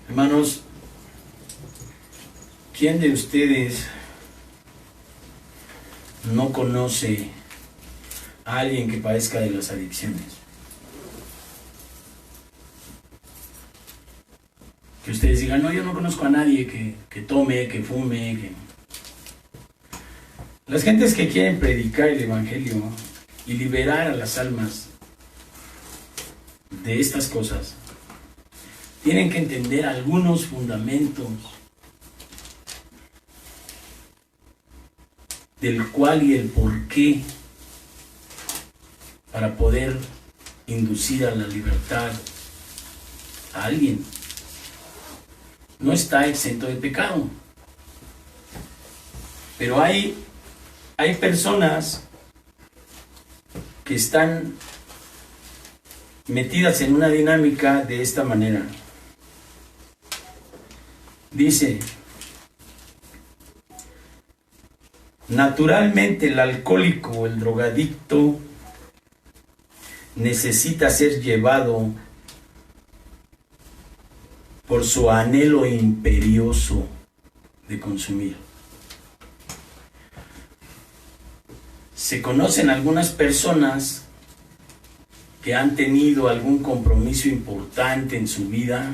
Hermanos, ¿quién de ustedes no conoce a alguien que padezca de las adicciones? Que ustedes digan, no, yo no conozco a nadie que tome, que fume, que... Las gentes que quieren predicar el Evangelio y liberar a las almas de estas cosas, tienen que entender algunos fundamentos del cuál y el por qué para poder inducir a la libertad a alguien. No está exento de pecado. Pero hay personas que están metidas en una dinámica de esta manera. Dice, naturalmente el alcohólico o el drogadicto necesita ser llevado por su anhelo imperioso de consumir. Se conocen algunas personas que han tenido algún compromiso importante en su vida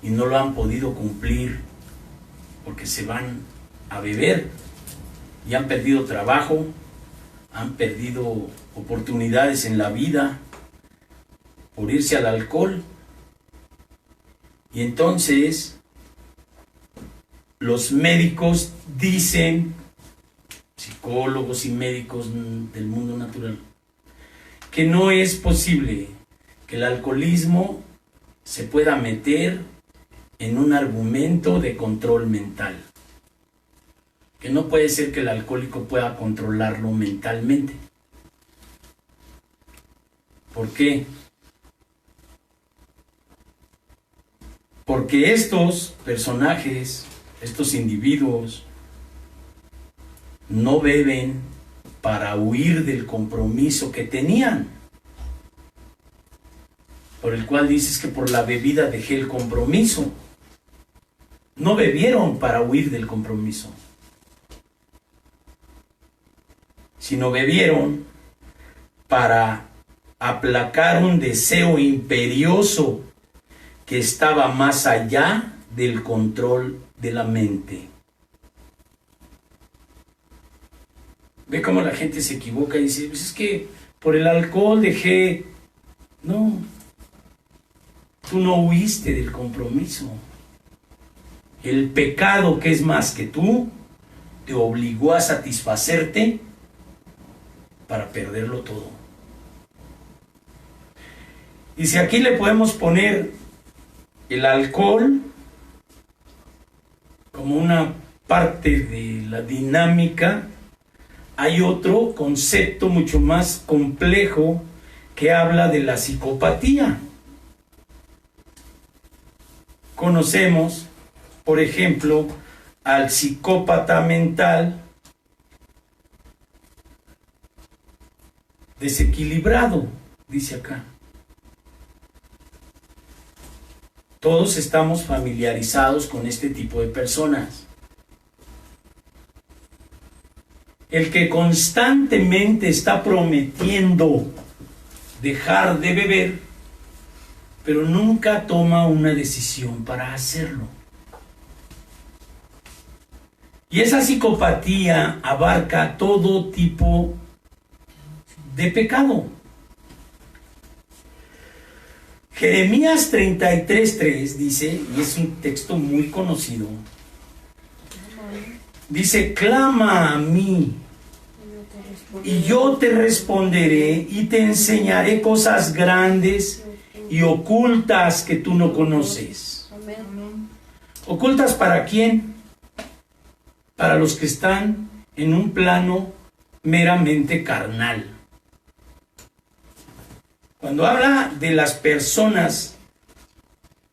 y no lo han podido cumplir porque se van a beber y han perdido trabajo, han perdido oportunidades en la vida por irse al alcohol. Y entonces los médicos dicen, psicólogos y médicos del mundo natural, que no es posible que el alcoholismo se pueda meter en un argumento de control mental. Que no puede ser que el alcohólico pueda controlarlo mentalmente. ¿Por qué? Porque estos personajes, estos individuos, no beben para huir del compromiso que tenían, por el cual dices que por la bebida dejé el compromiso. No bebieron para huir del compromiso, sino bebieron para aplacar un deseo imperioso que estaba más allá del control de la mente. Ve cómo la gente se equivoca y dice, pues es que por el alcohol dejé... No, tú no huiste del compromiso. El pecado, que es más que tú, te obligó a satisfacerte para perderlo todo. Y si aquí le podemos poner el alcohol como una parte de la dinámica, hay otro concepto mucho más complejo que habla de la psicopatía. Conocemos, por ejemplo, al psicópata mental desequilibrado, dice acá. Todos estamos familiarizados con este tipo de personas. El que constantemente está prometiendo dejar de beber, pero nunca toma una decisión para hacerlo. Y esa psicopatía abarca todo tipo de pecado. Jeremías 33:3 dice, y es un texto muy conocido, dice, clama a mí y yo te responderé y te enseñaré cosas grandes y ocultas que tú no conoces. ¿Ocultas para quién? Para los que están en un plano meramente carnal. Cuando habla de las personas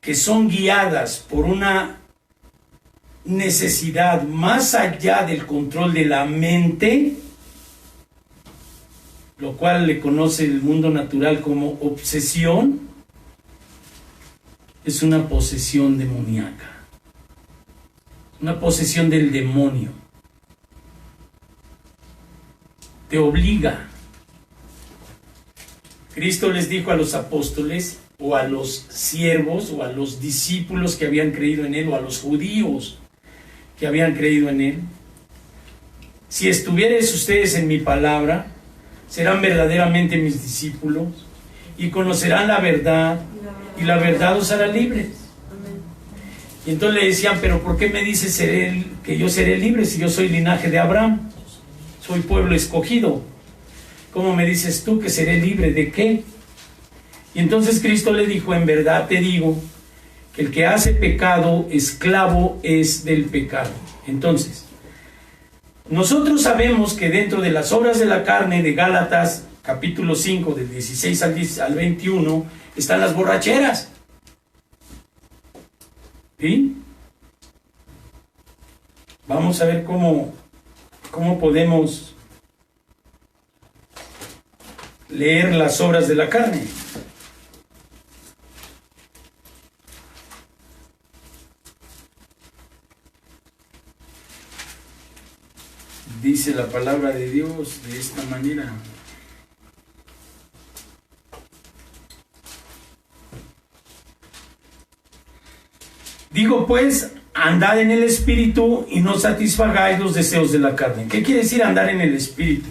que son guiadas por una necesidad más allá del control de la mente, lo cual le conoce el mundo natural como obsesión, es una posesión demoníaca, una posesión del demonio. Te obliga. Cristo les dijo a los apóstoles, o a los siervos, o a los discípulos que habían creído en Él, o a los judíos que habían creído en Él: si estuviereis ustedes en mi palabra, serán verdaderamente mis discípulos, y conocerán la verdad, y la verdad os hará libres. Y entonces le decían: pero ¿por qué me dices que yo seré libre si yo soy linaje de Abraham? Soy pueblo escogido. ¿Cómo me dices tú que seré libre de qué? Y entonces Cristo le dijo: en verdad te digo que el que hace pecado, esclavo es del pecado. Entonces, nosotros sabemos que dentro de las obras de la carne de Gálatas, capítulo 5, del 16 al 21, están las borracheras. ¿Sí? Vamos a ver cómo podemos leer las obras de la carne. Dice la palabra de Dios de esta manera. Digo pues, andad en el Espíritu y no satisfagáis los deseos de la carne. ¿Qué quiere decir andar en el Espíritu?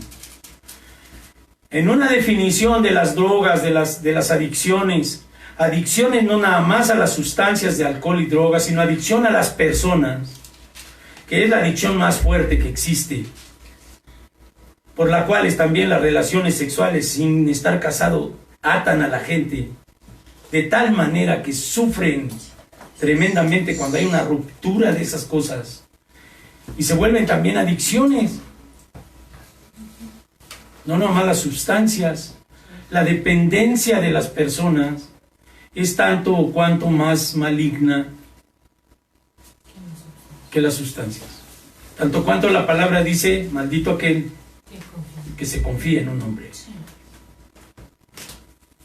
En una definición de las drogas, de las adicciones no nada más a las sustancias de alcohol y drogas, sino adicción a las personas, que es la adicción más fuerte que existe, por la cual también las relaciones sexuales sin estar casado atan a la gente de tal manera que sufren tremendamente cuando hay una ruptura de esas cosas, y se vuelven también adicciones. No nomás las sustancias, la dependencia de las personas es tanto o cuanto más maligna que las sustancias. Tanto cuanto la palabra dice: maldito aquel que se confía en un hombre.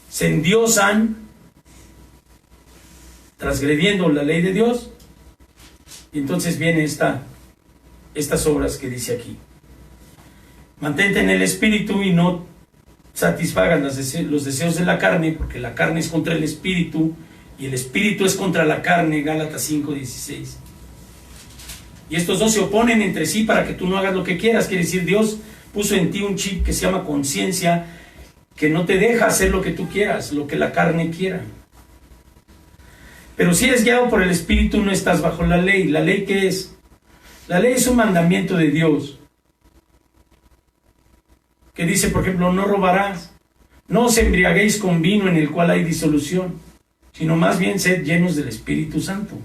Se endiosan, transgrediendo la ley de Dios, y entonces viene estas obras que dice aquí. Mantente en el Espíritu y no satisfagan los deseos de la carne, porque la carne es contra el Espíritu y el Espíritu es contra la carne. Gálatas 5:16. Y estos dos se oponen entre sí para que tú no hagas lo que quieras. Quiere decir, Dios puso en ti un chip que se llama conciencia, que no te deja hacer lo que tú quieras, lo que la carne quiera. Pero si eres guiado por el Espíritu, no estás bajo la ley. ¿La ley qué es? La ley es un mandamiento de Dios, que dice, por ejemplo: no robarás, no os embriaguéis con vino en el cual hay disolución, sino más bien sed llenos del Espíritu Santo.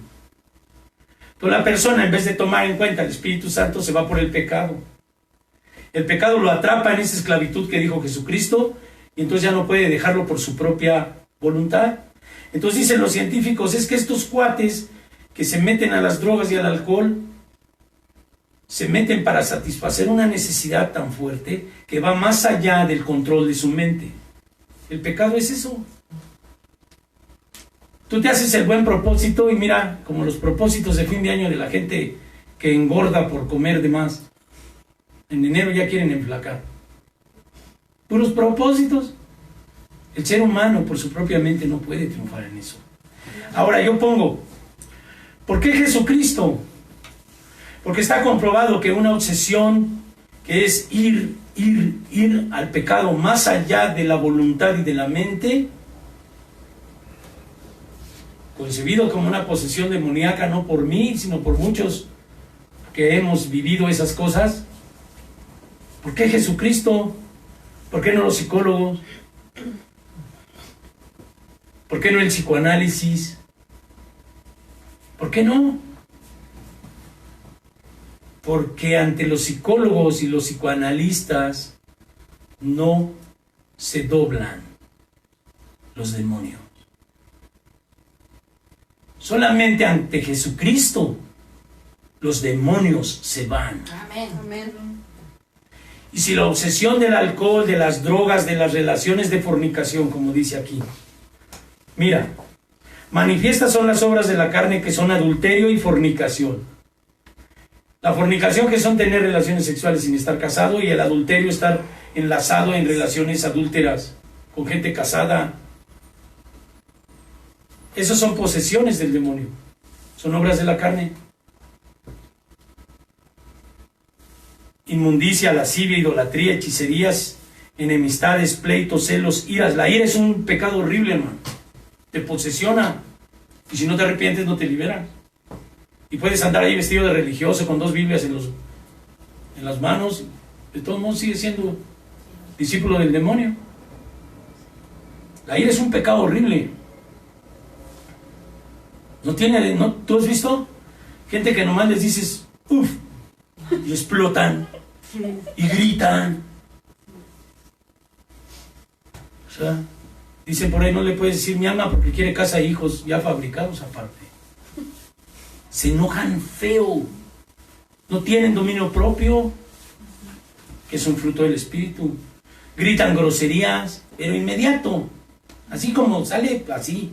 Entonces la persona, en vez de tomar en cuenta el Espíritu Santo, se va por el pecado. El pecado lo atrapa en esa esclavitud que dijo Jesucristo, y entonces ya no puede dejarlo por su propia voluntad. Entonces dicen los científicos: es que estos cuates que se meten a las drogas y al alcohol, se meten para satisfacer una necesidad tan fuerte que va más allá del control de su mente. El pecado es eso. Tú te haces el buen propósito y mira, como los propósitos de fin de año de la gente que engorda por comer de más. En enero ya quieren enflacar. Puros propósitos. El ser humano por su propia mente no puede triunfar en eso. Ahora yo pongo, ¿por qué Jesucristo? Porque está comprobado que una obsesión que es ir al pecado más allá de la voluntad y de la mente, concebido como una posesión demoníaca, no por mí, sino por muchos que hemos vivido esas cosas. ¿Por qué Jesucristo? ¿Por qué no los psicólogos? ¿Por qué no el psicoanálisis? ¿Por qué no? Porque ante los psicólogos y los psicoanalistas no se doblan los demonios. Solamente ante Jesucristo los demonios se van. Amén. Amén. Y si la obsesión del alcohol, de las drogas, de las relaciones de fornicación, como dice aquí, mira, Manifiestas son las obras de la carne, que son adulterio y fornicación. La fornicación, que son tener relaciones sexuales sin estar casado, y el adulterio, estar enlazado en relaciones adúlteras con gente casada. Esas son posesiones del demonio, son obras de la carne. Inmundicia, lascivia, idolatría, hechicerías, enemistades, pleitos, celos, iras. La ira es un pecado horrible, hermano. Te posesiona, y si no te arrepientes no te liberan. Y puedes andar ahí vestido de religioso con 2 Biblias en las manos, de todos modos sigue siendo discípulo del demonio. La ira es un pecado horrible. ¿Tú has visto gente que nomás les dices uff, y explotan y gritan? O sea, dicen por ahí, no le puedes decir mi alma porque quiere casa e hijos ya fabricados aparte. Se enojan feo, no tienen dominio propio, que es un fruto del espíritu. Gritan groserías, pero inmediato, así como sale, así.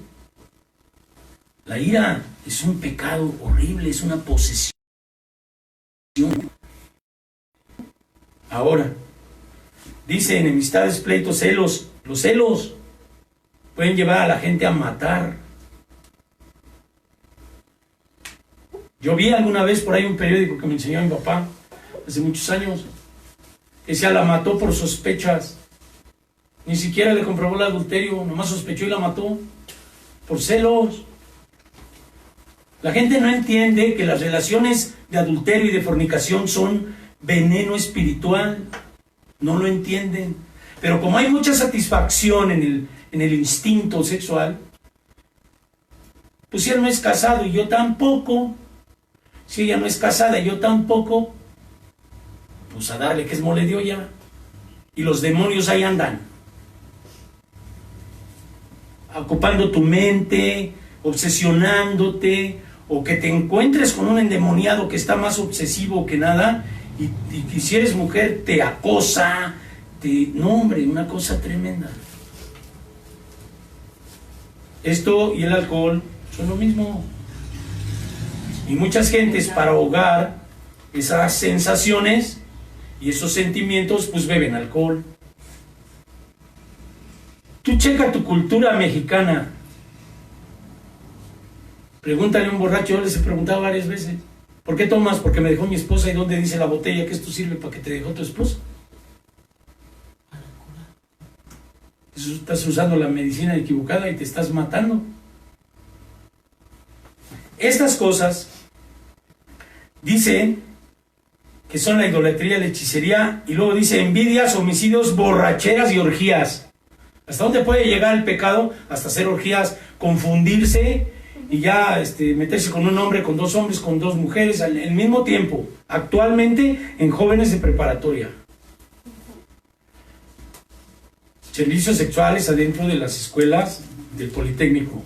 La ira es un pecado horrible, es una posesión. Ahora, dice enemistades, pleitos, celos. Los celos pueden llevar a la gente a matar. Yo vi alguna vez por ahí un periódico que me enseñó mi papá hace muchos años, que decía, la mató por sospechas. Ni siquiera le comprobó el adulterio, nomás sospechó y la mató por celos. La gente no entiende que las relaciones de adulterio y de fornicación son veneno espiritual. No lo entienden. Pero como hay mucha satisfacción en el instinto sexual, pues si él no es casado y yo tampoco, si ella no es casada y yo tampoco, pues a darle que es mole de olla. Y los demonios ahí andan, ocupando tu mente, obsesionándote, o que te encuentres con un endemoniado que está más obsesivo que nada, y si eres mujer te acosa, no hombre, una cosa tremenda. Esto y el alcohol son lo mismo. Y muchas gentes, para ahogar esas sensaciones y esos sentimientos, pues beben alcohol. Tú checa tu cultura mexicana. Pregúntale a un borracho, yo les he preguntado varias veces, ¿por qué tomas? Porque me dejó mi esposa. ¿Y dónde dice la botella que esto sirve para que te dejó tu esposa? Eso, estás usando la medicina equivocada y te estás matando. Estas cosas dice que son la idolatría, la hechicería, y luego dice envidias, homicidios, borracheras y orgías. ¿Hasta dónde puede llegar el pecado? Hasta hacer orgías, confundirse y ya meterse con un hombre, con 2 hombres, con 2 mujeres al mismo tiempo, actualmente en jóvenes de preparatoria. Servicios sexuales adentro de las escuelas del Politécnico.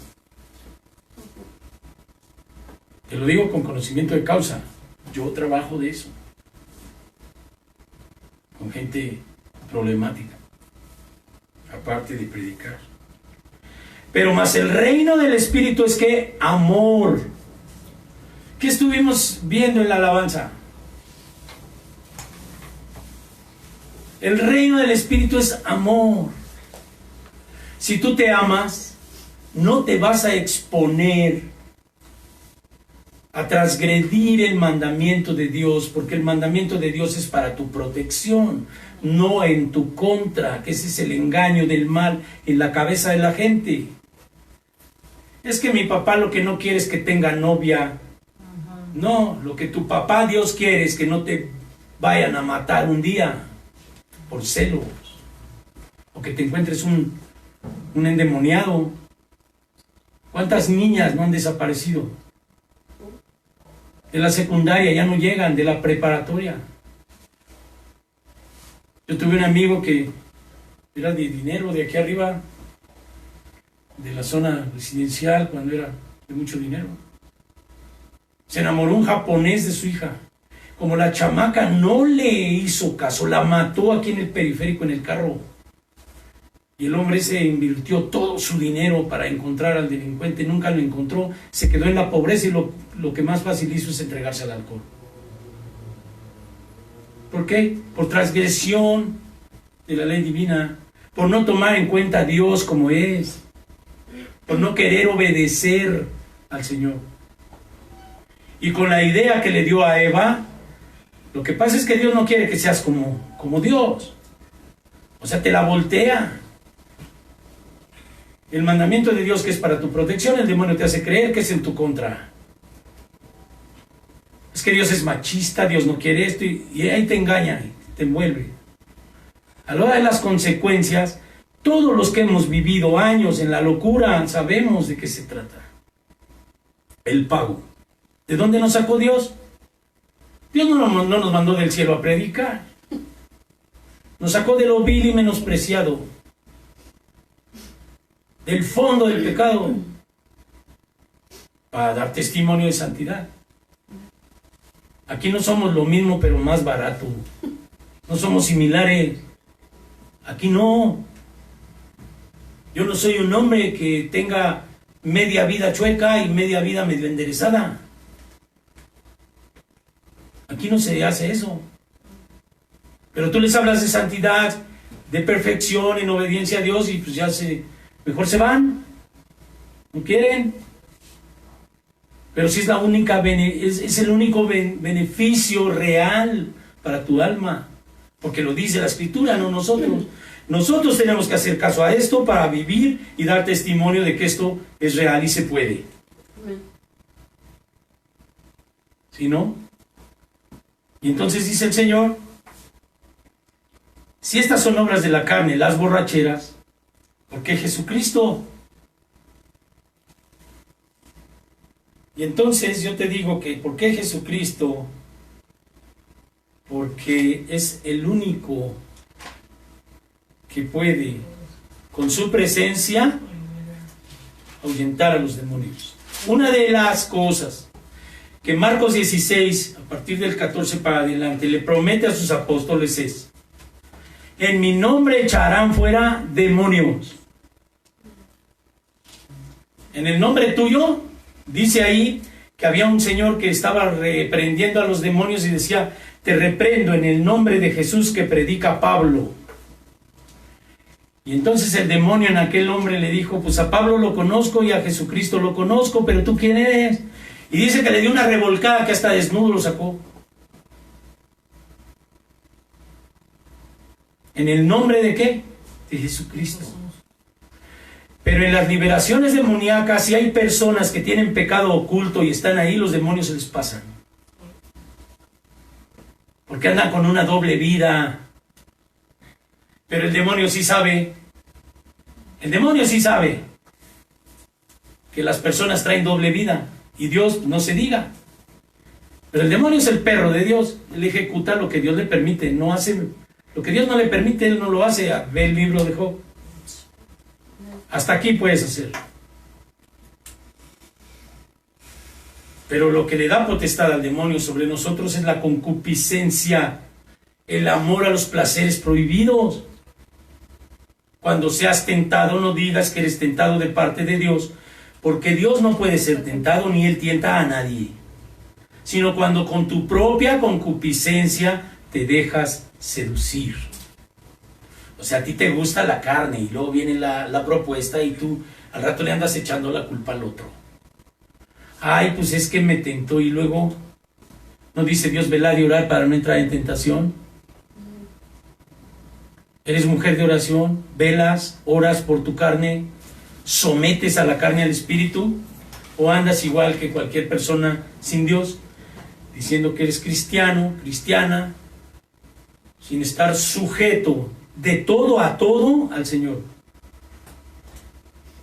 Te lo digo con conocimiento de causa. Yo trabajo de eso, con gente problemática, aparte de predicar. Pero más el reino del Espíritu es que amor. ¿Qué estuvimos viendo en la alabanza? El reino del Espíritu es amor. Si tú te amas, no te vas a exponer a transgredir el mandamiento de Dios, porque el mandamiento de Dios es para tu protección, no en tu contra, que ese es el engaño del mal en la cabeza de la gente. Es que mi papá lo que no quiere es que tenga novia. No, lo que tu papá Dios quiere es que no te vayan a matar un día por celos, o que te encuentres un endemoniado. ¿Cuántas niñas no han desaparecido? De la secundaria ya no llegan, de la preparatoria. Yo tuve un amigo que era de dinero, de aquí arriba, de la zona residencial, cuando era de mucho dinero. Se enamoró un japonés de su hija. Como la chamaca no le hizo caso, la mató aquí en el periférico, en el carro. Y el hombre se invirtió todo su dinero para encontrar al delincuente, nunca lo encontró, se quedó en la pobreza y lo que más fácil hizo es entregarse al alcohol. ¿Por qué? Por transgresión de la ley divina, por no tomar en cuenta a Dios como es, por no querer obedecer al Señor. Y con la idea que le dio a Eva, lo que pasa es que Dios no quiere que seas como Dios. O sea, te la voltea. El mandamiento de Dios que es para tu protección, el demonio te hace creer que es en tu contra. Es que Dios es machista, Dios no quiere esto, y ahí te engaña, te envuelve. A la hora de las consecuencias, todos los que hemos vivido años en la locura sabemos de qué se trata. El pago. ¿De dónde nos sacó Dios? Dios no nos mandó del cielo a predicar. Nos sacó de lo vil y menospreciado, del fondo del pecado, para dar testimonio de santidad. Aquí no somos lo mismo, pero más barato. No somos similares. Aquí no. Yo no soy un hombre que tenga media vida chueca y media vida medio enderezada. Aquí no se hace eso. Pero tú les hablas de santidad, de perfección, en obediencia a Dios, y pues ya mejor se van. No quieren. Pero sí es la única es el único beneficio real para tu alma. Porque lo dice la Escritura, no nosotros. Nosotros tenemos que hacer caso a esto para vivir y dar testimonio de que esto es real y se puede. ¿Sí, no? Y entonces dice el Señor, si estas son obras de la carne, las borracheras, ¿por qué Jesucristo? Y entonces yo te digo que ¿por qué Jesucristo? Porque es el único que puede, con su presencia, ahuyentar a los demonios. Una de las cosas que Marcos 16, a partir del 14 para adelante, le promete a sus apóstoles es: en mi nombre echarán fuera demonios. En el nombre tuyo, dice ahí que había un señor que estaba reprendiendo a los demonios y decía: te reprendo en el nombre de Jesús que predica Pablo. Y entonces el demonio en aquel hombre le dijo: pues a Pablo lo conozco y a Jesucristo lo conozco, pero ¿tú quién eres? Y dice que le dio una revolcada que hasta desnudo lo sacó. ¿En el nombre de qué? De Jesucristo. Pero en las liberaciones demoníacas, si hay personas que tienen pecado oculto y están ahí, los demonios se les pasan. Porque andan con una doble vida. Pero el demonio sí sabe. El demonio sí sabe que las personas traen doble vida. Y Dios no se diga. Pero el demonio es el perro de Dios. Él ejecuta lo que Dios le permite. No hace lo que Dios no le permite, él no lo hace. Ve el libro de Job. Hasta aquí puedes hacer. Pero lo que le da potestad al demonio sobre nosotros es la concupiscencia, el amor a los placeres prohibidos. Cuando seas tentado, no digas que eres tentado de parte de Dios, porque Dios no puede ser tentado ni Él tienta a nadie, sino cuando con tu propia concupiscencia te dejas seducir. O sea, a ti te gusta la carne y luego viene la propuesta y tú al rato le andas echando la culpa al otro. Ay, pues es que me tentó, y luego ¿no dice Dios velad y orar para no entrar en tentación? Eres mujer de oración, velas, oras por tu carne, sometes a la carne al espíritu, o andas igual que cualquier persona sin Dios, diciendo que eres cristiano, cristiana, sin estar sujeto de todo a todo al Señor.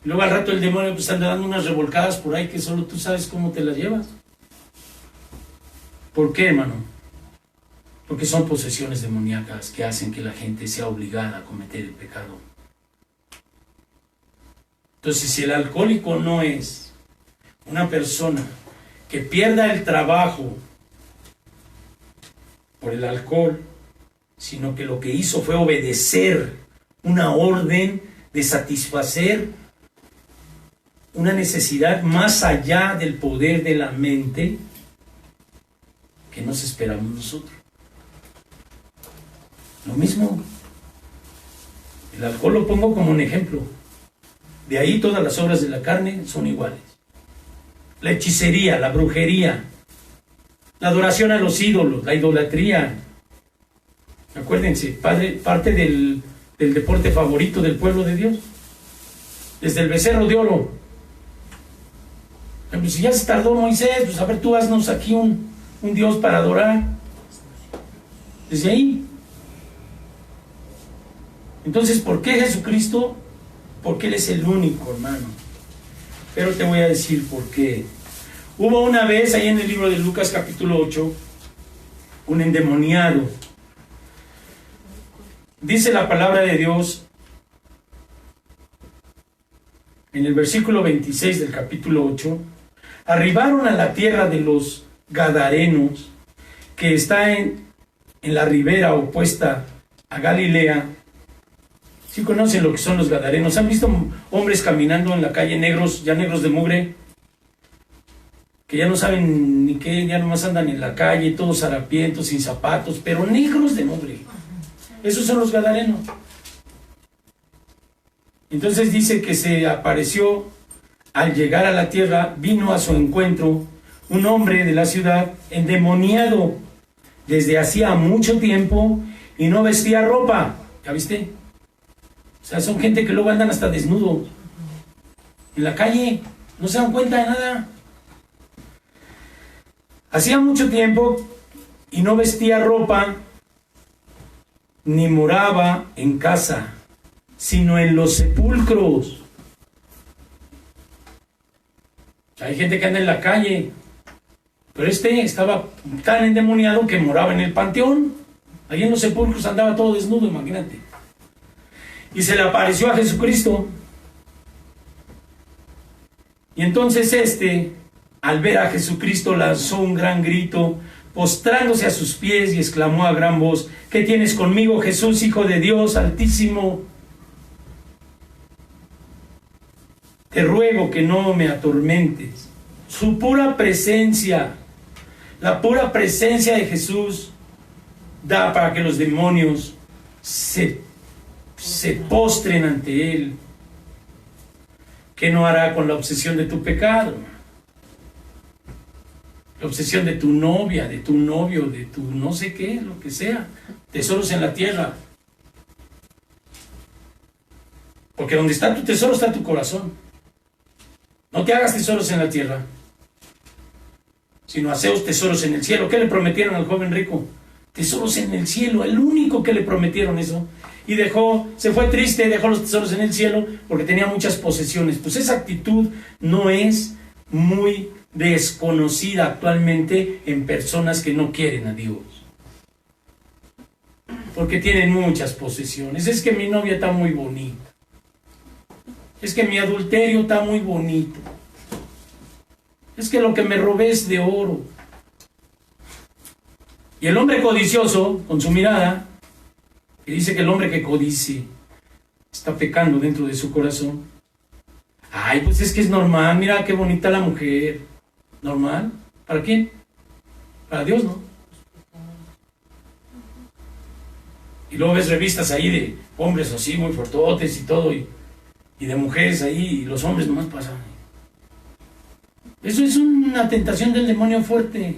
Y luego al rato el demonio pues anda dando unas revolcadas por ahí que solo tú sabes cómo te las llevas. ¿Por qué, hermano? Porque son posesiones demoníacas que hacen que la gente sea obligada a cometer el pecado. Entonces, si el alcohólico no es una persona que pierda el trabajo por el alcohol, sino que lo que hizo fue obedecer una orden de satisfacer una necesidad más allá del poder de la mente que nos esperamos nosotros. Lo mismo, el alcohol lo pongo como un ejemplo. De ahí todas las obras de la carne son iguales. La hechicería, la brujería, la adoración a los ídolos, la idolatría. Acuérdense, parte del deporte favorito del pueblo de Dios. Desde el becerro de oro. Pues si ya se tardó Moisés, pues a ver, tú haznos aquí un Dios para adorar. Desde ahí. Entonces, ¿por qué Jesucristo? Porque Él es el único, hermano. Pero te voy a decir por qué. Hubo una vez, ahí en el libro de Lucas capítulo 8, un endemoniado. Dice la palabra de Dios, en el versículo 26 del capítulo 8, arribaron a la tierra de los Gadarenos, que está en la ribera opuesta a Galilea. ¿Sí conocen lo que son los Gadarenos? ¿Han visto hombres caminando en la calle negros, ya negros de mugre? Que ya no saben ni qué, ya nomás andan en la calle, todos harapientos, sin zapatos, pero negros de mugre. Esos son los Gadarenos. Entonces dice que se apareció, al llegar a la tierra, vino a su encuentro un hombre de la ciudad endemoniado desde hacía mucho tiempo y no vestía ropa. ¿Ya viste? O sea, son gente que luego andan hasta desnudos en la calle, no se dan cuenta de nada. Hacía mucho tiempo y no vestía ropa ni moraba en casa, sino en los sepulcros. Hay gente que anda en la calle, pero este estaba tan endemoniado que moraba en el panteón. Ahí en los sepulcros andaba todo desnudo, imagínate. Y se le apareció a Jesucristo. Y entonces al ver a Jesucristo, lanzó un gran grito, postrándose a sus pies, y exclamó a gran voz: ¿qué tienes conmigo, Jesús, Hijo de Dios Altísimo? Te ruego que no me atormentes. Su pura presencia, la pura presencia de Jesús, da para que los demonios se postren ante Él. ¿Qué no hará con la obsesión de tu pecado? La obsesión de tu novia, de tu novio, de tu no sé qué, lo que sea. Tesoros en la tierra. Porque donde está tu tesoro está tu corazón. No te hagas tesoros en la tierra, sino haceos tesoros en el cielo. ¿Qué le prometieron al joven rico? Tesoros en el cielo, el único que le prometieron eso. Y se fue triste, dejó los tesoros en el cielo porque tenía muchas posesiones. Pues esa actitud no es muy desconocida actualmente en personas que no quieren a Dios, porque tienen muchas posesiones. Es que mi novia está muy bonita, es que mi adulterio está muy bonito, es que lo que me robé es de oro. Y el hombre codicioso, con su mirada, que dice que el hombre que codicia está pecando dentro de su corazón. Ay, pues es que es normal, mira qué bonita la mujer. ¿Normal? ¿Para quién? Para Dios, ¿no? Y luego ves revistas ahí de hombres así, muy fortotes y todo, y de mujeres ahí, y los hombres nomás pasan. Eso es una tentación del demonio fuerte.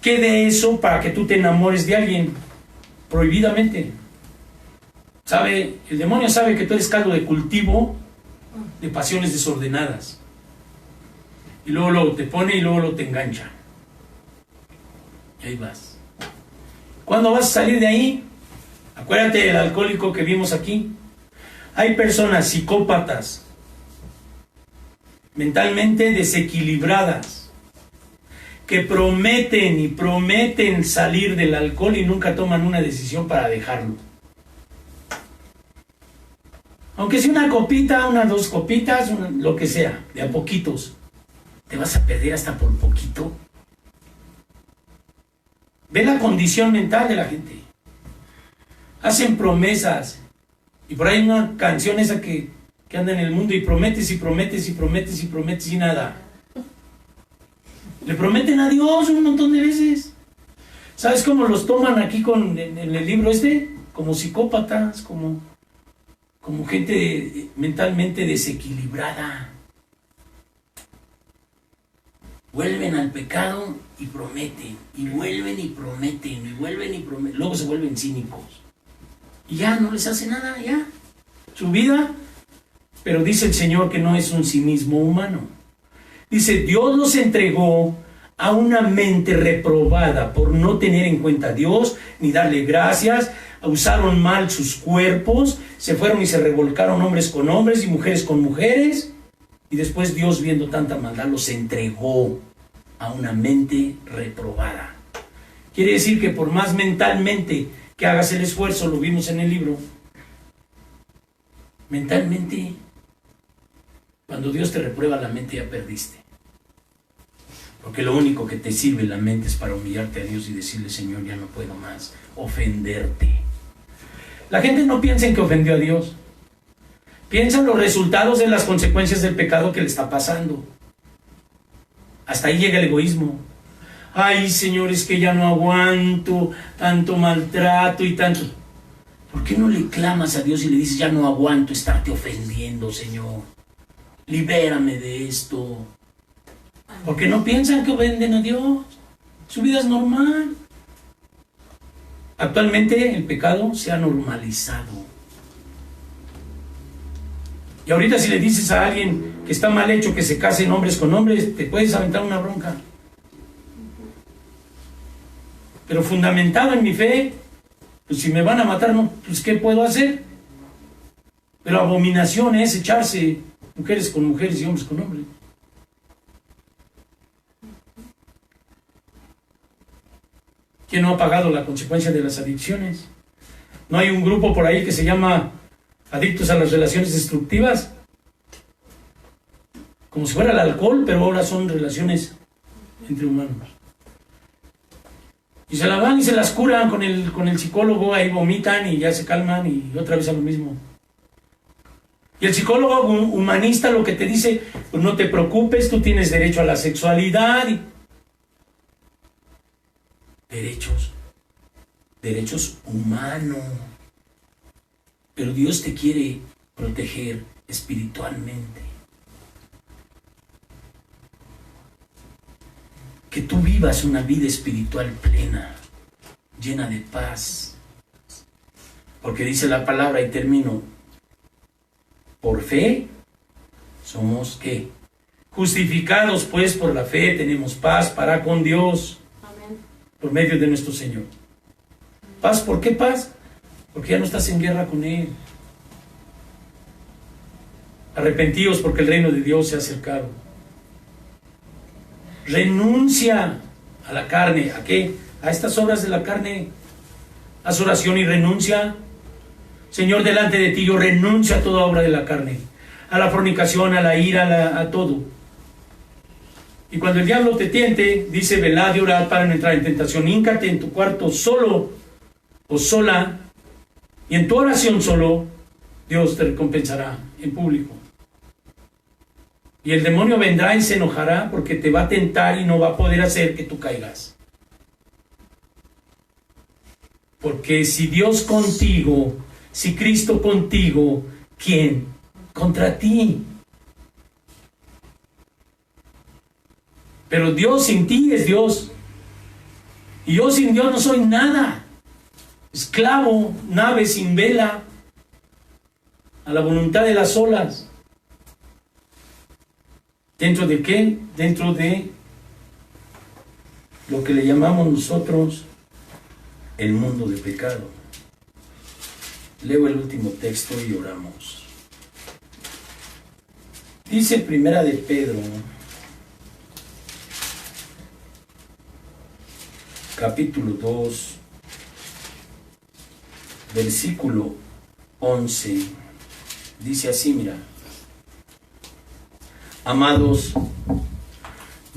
¿Qué de eso para que tú te enamores de alguien prohibidamente? El demonio sabe que tú eres caldo de cultivo de pasiones desordenadas. Y luego te pone y luego te engancha. Y ahí vas. ¿Cuándo vas a salir de ahí? Acuérdate del alcohólico que vimos aquí. Hay personas psicópatas, mentalmente desequilibradas, que prometen y prometen salir del alcohol y nunca toman una decisión para dejarlo. Aunque sea una copita, dos copitas, lo que sea, de a poquitos. ¿Te vas a perder hasta por poquito? Ve la condición mental de la gente. Hacen promesas Y por ahí una canción esa que anda en el mundo y prometes y prometes y prometes y prometes y nada. Le prometen a Dios un montón de veces. ¿Sabes cómo los toman aquí en el libro este? Como psicópatas, como gente mentalmente desequilibrada. Vuelven al pecado y prometen, y vuelven y prometen, y vuelven y prometen. Luego se vuelven cínicos. Y ya no les hace nada, ya. Su vida. Pero dice el Señor que no es un cinismo humano. Dice, Dios los entregó a una mente reprobada por no tener en cuenta a Dios, ni darle gracias. Usaron mal sus cuerpos, se fueron y se revolcaron hombres con hombres y mujeres con mujeres. Y después Dios, viendo tanta maldad, los entregó a una mente reprobada. Quiere decir que por más mentalmente que hagas el esfuerzo, lo vimos en el libro, mentalmente, cuando Dios te reprueba la mente, ya perdiste. Porque lo único que te sirve la mente es para humillarte a Dios y decirle, Señor, ya no puedo más ofenderte. La gente no piensa en que ofendió a Dios. Piensa en los resultados de las consecuencias del pecado que le está pasando. Hasta ahí llega el egoísmo. Ay, Señor, es que ya no aguanto tanto maltrato y tanto. ¿Por qué no le clamas a Dios y le dices, ya no aguanto estarte ofendiendo, Señor? Libérame de esto. Porque no piensan que ofenden a Dios. Su vida es normal. Actualmente el pecado se ha normalizado. Y ahorita si le dices a alguien que está mal hecho que se casen hombres con hombres, te puedes aventar una bronca. Pero fundamentado en mi fe, pues si me van a matar, no, pues ¿qué puedo hacer? Pero abominación es echarse mujeres con mujeres y hombres con hombres. ¿Quién no ha pagado la consecuencia de las adicciones? ¿No hay un grupo por ahí que se llama adictos a las relaciones destructivas? Como si fuera el alcohol, pero ahora son relaciones entre humanos. Y se la van y se las curan con el psicólogo, ahí vomitan y ya se calman y otra vez a lo mismo. Y el psicólogo humanista lo que te dice, pues no te preocupes, tú tienes derecho a la sexualidad. Derechos humanos. Pero Dios te quiere proteger espiritualmente. Que tú vivas una vida espiritual plena, llena de paz. Porque dice la palabra, y termino, por fe somos ¿qué? Justificados pues por la fe, tenemos paz para con Dios. Amén. Por medio de nuestro Señor. ¿Paz? ¿Por qué paz? Porque ya no estás en guerra con Él. Arrepentíos porque el reino de Dios se ha acercado. Renuncia a la carne. ¿A qué? A estas obras de la carne. Haz oración y renuncia. Señor, delante de ti yo renuncio a toda obra de la carne. A la fornicación, a la ira, a todo. Y cuando el diablo te tiente, dice, velad y orad para no entrar en tentación. Híncate en tu cuarto solo o sola. Y en tu oración solo, Dios te recompensará en público. Y el demonio vendrá y se enojará porque te va a tentar y no va a poder hacer que tú caigas. Porque si Dios contigo, si Cristo contigo, ¿quién? Contra ti. Pero Dios sin ti es Dios. Y yo sin Dios no soy nada. Esclavo, nave sin vela, a la voluntad de las olas. ¿Dentro de qué? Dentro de lo que le llamamos nosotros el mundo de pecado. Leo el último texto y oramos. Dice Primera de Pedro, capítulo 2, versículo 11. Dice así, mira. Amados,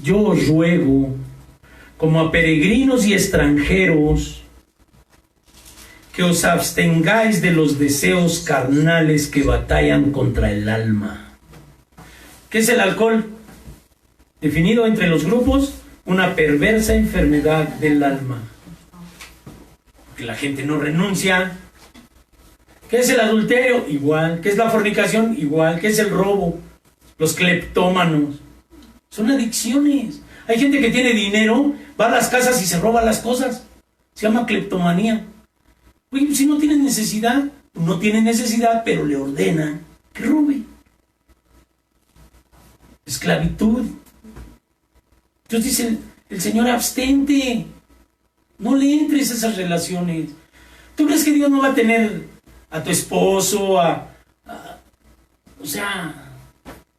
yo os ruego, como a peregrinos y extranjeros, que os abstengáis de los deseos carnales que batallan contra el alma. ¿Qué es el alcohol? Definido entre los grupos, una perversa enfermedad del alma. Porque la gente no renuncia. ¿Qué es el adulterio? Igual. ¿Qué es la fornicación? Igual. ¿Qué es el robo? Los cleptómanos. Son adicciones. Hay gente que tiene dinero, va a las casas y se roba las cosas. Se llama cleptomanía. Oye, si no tienen necesidad, no tienen necesidad, pero le ordenan que robe. Esclavitud. Entonces dice el Señor, abstente. No le entres a esas relaciones. ¿Tú crees que Dios no va a tener a tu esposo, o sea,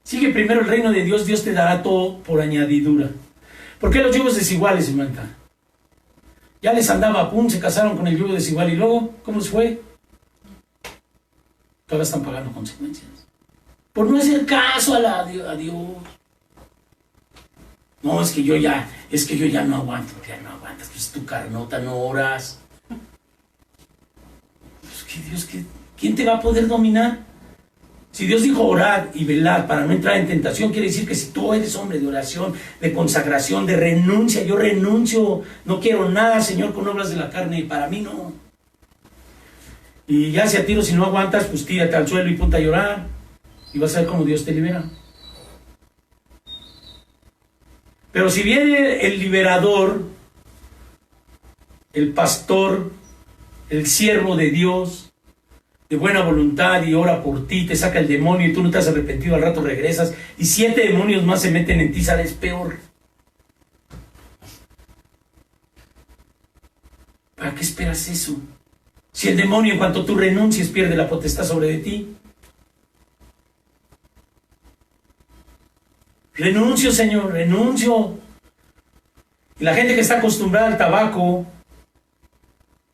sigue primero el reino de Dios, Dios te dará todo por añadidura? ¿Por qué los yugos desiguales, hermana? Ya les andaba, pum, se casaron con el yugo desigual y luego, ¿cómo les fue? Todavía están pagando consecuencias. Por no hacer caso a Dios. No, es que yo ya no aguanto, pues tu carnota, no oras. Pues ¿quién te va a poder dominar? Si Dios dijo orad y velad para no entrar en tentación, quiere decir que si tú eres hombre de oración, de consagración, de renuncia, yo renuncio, no quiero nada, Señor, con obras de la carne, y para mí no. Y ya si a tiro, si no aguantas, pues tírate al suelo y ponte a llorar, y vas a ver cómo Dios te libera. Pero si viene el liberador, el pastor, el siervo de Dios, de buena voluntad, y ora por ti, te saca el demonio y tú no te has arrepentido, al rato regresas y 7 demonios más se meten en ti, sales peor. ¿Para qué esperas eso? Si el demonio, en cuanto tú renuncies, pierde la potestad sobre de ti. Renuncio, Señor, renuncio. Y la gente que está acostumbrada al tabaco,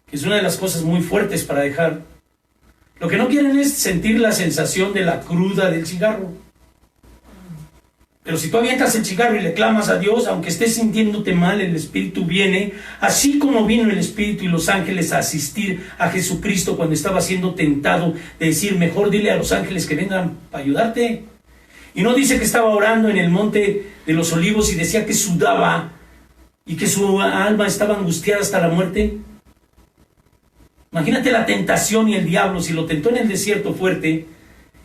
que es una de las cosas muy fuertes para dejar, lo que no quieren es sentir la sensación de la cruda del cigarro. Pero si tú avientas el cigarro y le clamas a Dios, aunque estés sintiéndote mal, el Espíritu viene, así como vino el Espíritu y los ángeles a asistir a Jesucristo cuando estaba siendo tentado, de decir, mejor dile a los ángeles que vengan para ayudarte. Y no dice que estaba orando en el monte de los olivos y decía que sudaba y que su alma estaba angustiada hasta la muerte. Imagínate la tentación y el diablo, si lo tentó en el desierto fuerte,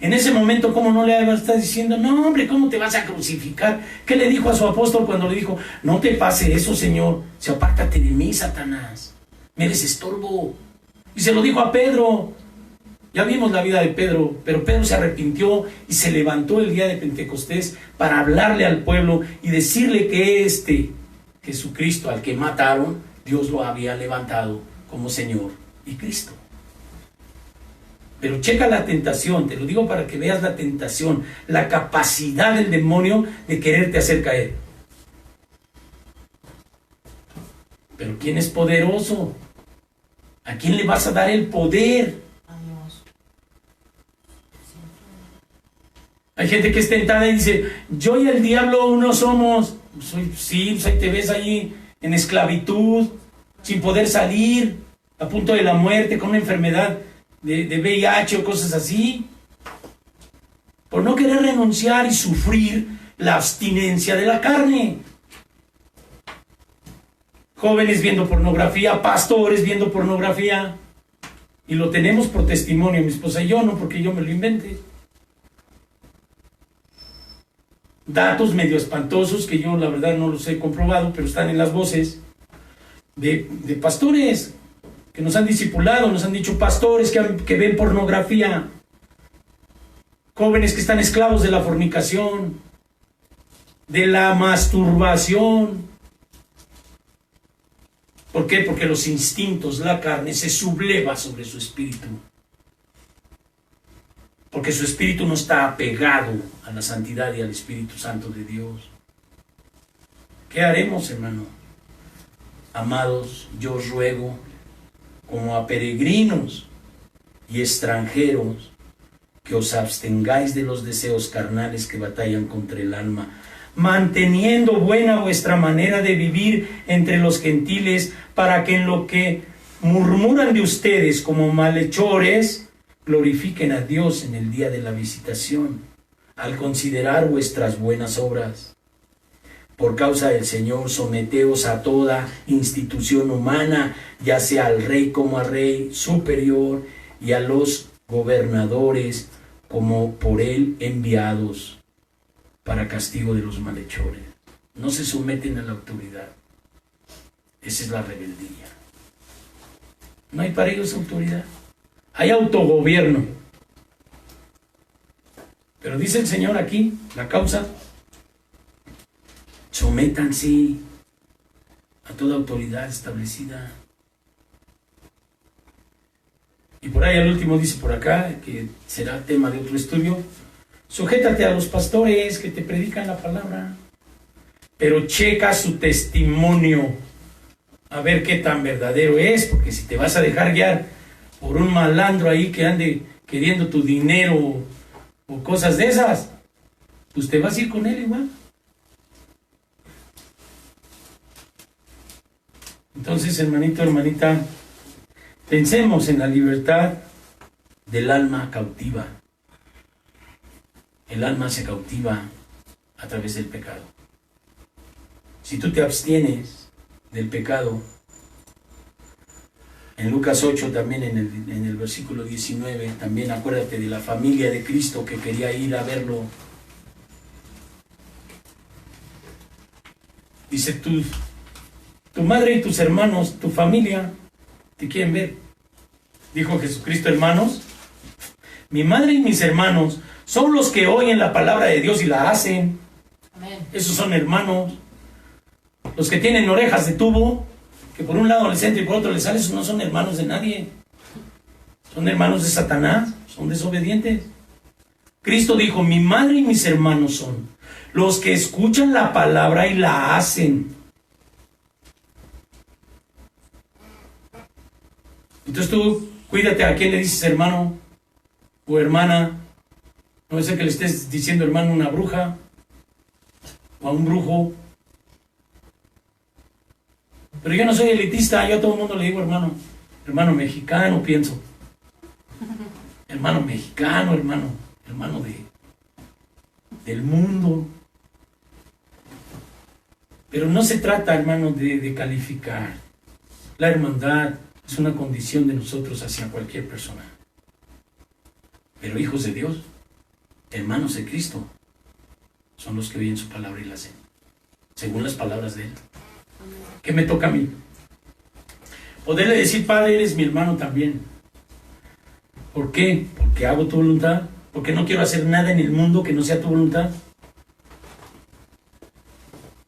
en ese momento, ¿cómo no le va a estar diciendo, no hombre, ¿cómo te vas a crucificar? ¿Qué le dijo a su apóstol cuando le dijo, no te pase eso, Señor, se apártate de mí, Satanás, me eres estorbo? Y se lo dijo a Pedro. Ya vimos la vida de Pedro, pero Pedro se arrepintió y se levantó el día de Pentecostés para hablarle al pueblo y decirle que Jesucristo al que mataron, Dios lo había levantado como Señor y Cristo. Pero checa la tentación, te lo digo para que veas la tentación, la capacidad del demonio de quererte hacer caer. Pero ¿quién es poderoso? ¿A quién le vas a dar el poder? Hay gente que es tentada y dice, yo y el diablo uno somos. Sí, pues ahí te ves ahí en esclavitud, sin poder salir, a punto de la muerte, con una enfermedad de VIH o cosas así, por no querer renunciar y sufrir la abstinencia de la carne. Jóvenes viendo pornografía, pastores viendo pornografía, y lo tenemos por testimonio, mi esposa y yo, no porque yo me lo invente. Datos medio espantosos que yo la verdad no los he comprobado, pero están en las voces de pastores que nos han discipulado, nos han dicho pastores que ven pornografía, jóvenes que están esclavos de la fornicación, de la masturbación. ¿Por qué? Porque los instintos, la carne se subleva sobre su espíritu. Porque su espíritu no está apegado a la santidad y al Espíritu Santo de Dios. ¿Qué haremos, hermano? Amados, yo os ruego, como a peregrinos y extranjeros, que os abstengáis de los deseos carnales que batallan contra el alma, manteniendo buena vuestra manera de vivir entre los gentiles, para que en lo que murmuran de ustedes como malhechores, glorifiquen a Dios en el día de la visitación, al considerar vuestras buenas obras. Por causa del Señor, someteos a toda institución humana, ya sea al rey como al rey superior, y a los gobernadores como por él enviados, para castigo de los malhechores. No se someten a la autoridad. Esa es la rebeldía. No hay para ellos autoridad. Hay autogobierno. Pero dice el Señor aquí, la causa: sométanse a toda autoridad establecida. Y por ahí al último dice por acá, que será tema de otro estudio: sujétate a los pastores que te predican la palabra, pero checa su testimonio, a ver qué tan verdadero es, porque si te vas a dejar guiar por un malandro ahí que ande queriendo tu dinero o cosas de esas, pues te vas a ir con él igual. Entonces, hermanito, hermanita, pensemos en la libertad del alma cautiva. El alma se cautiva a través del pecado. Si tú te abstienes del pecado, en Lucas 8 también en el versículo 19, también acuérdate de la familia de Cristo que quería ir a verlo. Dice, tu madre y tus hermanos, tu familia, te quieren ver. Dijo Jesucristo: hermanos, mi madre y mis hermanos son los que oyen la palabra de Dios y la hacen. Amén. Esos son hermanos. Los que tienen orejas de tubo, que por un lado les entra y por otro les sale, esos no son hermanos de nadie. Son hermanos de Satanás, son desobedientes. Cristo dijo: mi madre y mis hermanos son los que escuchan la palabra y la hacen. Entonces tú cuídate a quién le dices hermano o hermana. No es que le estés diciendo hermano a una bruja o a un brujo. Pero yo no soy elitista, yo a todo el mundo le digo hermano. Hermano mexicano, pienso. Hermano mexicano, hermano del mundo. Pero no se trata, hermano, de calificar. La hermandad es una condición de nosotros hacia cualquier persona. Pero hijos de Dios, hermanos de Cristo, son los que oyen su palabra y la hacen, según las palabras de Él. ¿Qué me toca a mí? Poderle decir: Padre, eres mi hermano también. ¿Por qué? Porque hago tu voluntad. Porque no quiero hacer nada en el mundo que no sea tu voluntad.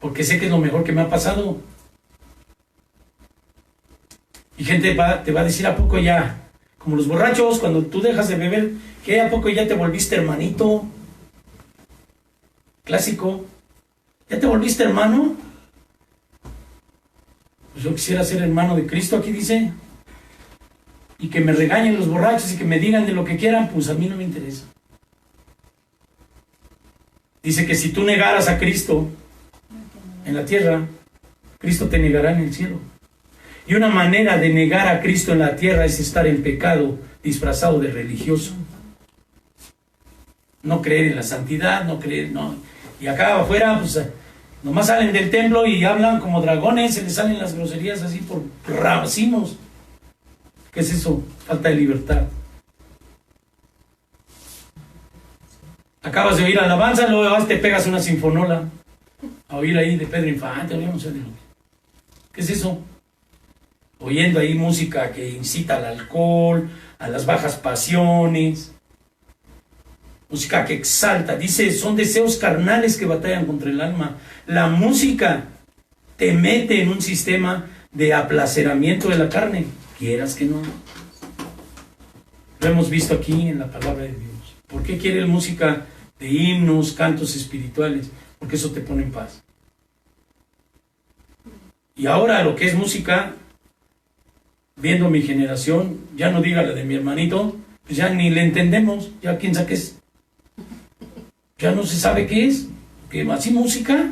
Porque sé que es lo mejor que me ha pasado. Y gente te va a decir: ¿a poco ya? Como los borrachos, cuando tú dejas de beber, ¿qué? ¿A poco ya te volviste hermanito? Clásico. ¿Ya te volviste hermano? Pues yo quisiera ser hermano de Cristo, aquí dice. Y que me regañen los borrachos y que me digan de lo que quieran, pues a mí no me interesa. Dice que si tú negaras a Cristo en la tierra, Cristo te negará en el cielo. Y una manera de negar a Cristo en la tierra es estar en pecado disfrazado de religioso. No creer en la santidad, no creer, no. Y acá afuera, pues nomás salen del templo y hablan como dragones, se les salen las groserías así por racimos. ¿Qué es eso? Falta de libertad. Acabas de oír alabanza, luego te pegas una sinfonola a oír ahí de Pedro Infante, no sé de lo que. ¿Qué es eso? Oyendo ahí música que incita al alcohol, a las bajas pasiones, música que exalta. Dice, son deseos carnales que batallan contra el alma. La música te mete en un sistema de aplaceramiento de la carne, quieras que no. Lo hemos visto aquí en la palabra de Dios. ¿Por qué quiere la música de himnos, cantos espirituales? Porque eso te pone en paz. Y ahora lo que es música, viendo mi generación, ya no diga la de mi hermanito, pues ya ni le entendemos, ya quién sabe qué es. Ya no se sabe qué es, que así música,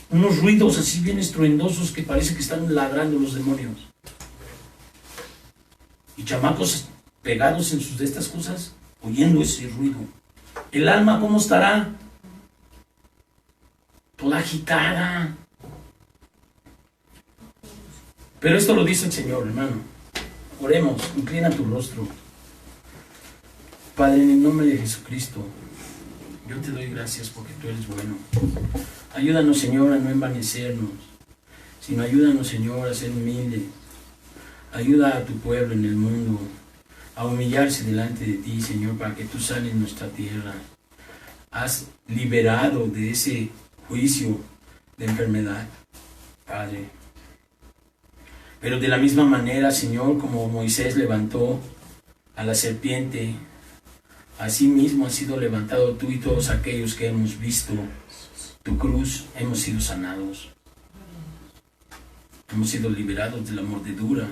unos ruidos así bien estruendosos que parece que están ladrando los demonios. Y chamacos pegados en sus de estas cosas, oyendo ese ruido. El alma, ¿cómo estará? Toda agitada. Pero esto lo dice el Señor, hermano. Oremos, inclina tu rostro. Padre, en el nombre de Jesucristo, yo te doy gracias porque tú eres bueno. Ayúdanos, Señor, a no envanecernos, sino ayúdanos, Señor, a ser humildes. Ayuda a tu pueblo en el mundo a humillarse delante de ti, Señor, para que tú sanes nuestra tierra. Has liberado de ese juicio de enfermedad, Padre. Pero de la misma manera, Señor, como Moisés levantó a la serpiente, así mismo has sido levantado tú y todos aquellos que hemos visto tu cruz, hemos sido sanados. Hemos sido liberados de la mordedura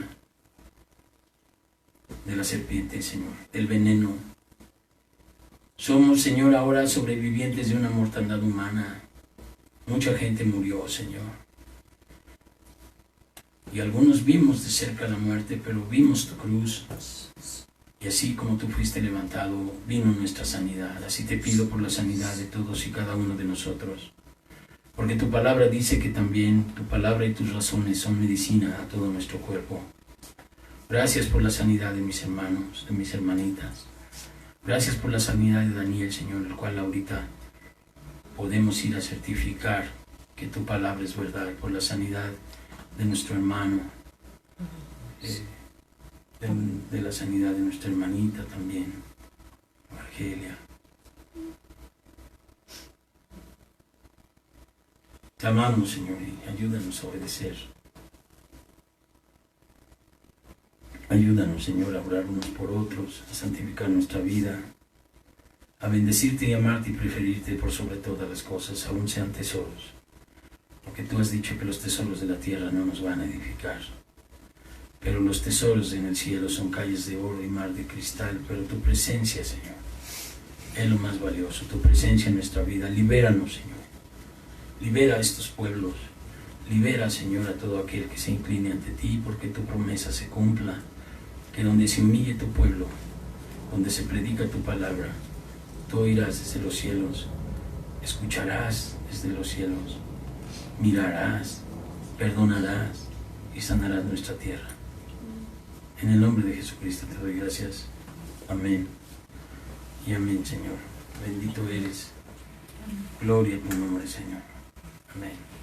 de la serpiente, Señor, del veneno. Somos, Señor, ahora sobrevivientes de una mortandad humana. Mucha gente murió, Señor. Y algunos vimos de cerca la muerte, pero vimos tu cruz. Y así como tú fuiste levantado, vino nuestra sanidad. Así te pido por la sanidad de todos y cada uno de nosotros. Porque tu palabra dice que también tu palabra y tus razones son medicina a todo nuestro cuerpo. Gracias por la sanidad de mis hermanos, de mis hermanitas. Gracias por la sanidad de Daniel, Señor, el cual ahorita podemos ir a certificar que tu palabra es verdad, por la sanidad de nuestro hermano, de la sanidad de nuestra hermanita también, Argelia. Te amamos, Señor, y ayúdanos a obedecer. Ayúdanos, Señor, a orar unos por otros, a santificar nuestra vida, a bendecirte y amarte y preferirte por sobre todas las cosas, aun sean tesoros. Porque tú has dicho que los tesoros de la tierra no nos van a edificar. Pero los tesoros en el cielo son calles de oro y mar de cristal. Pero tu presencia, Señor, es lo más valioso. Tu presencia en nuestra vida. Libéranos, Señor. Libera a estos pueblos. Libera, Señor, a todo aquel que se incline ante ti, porque tu promesa se cumpla. Que donde se humille tu pueblo, donde se predica tu palabra, tú oirás desde los cielos, escucharás desde los cielos, mirarás, perdonarás y sanarás nuestra tierra. En el nombre de Jesucristo te doy gracias. Amén. Y amén, Señor. Bendito eres. Gloria a tu nombre, Señor. Amén.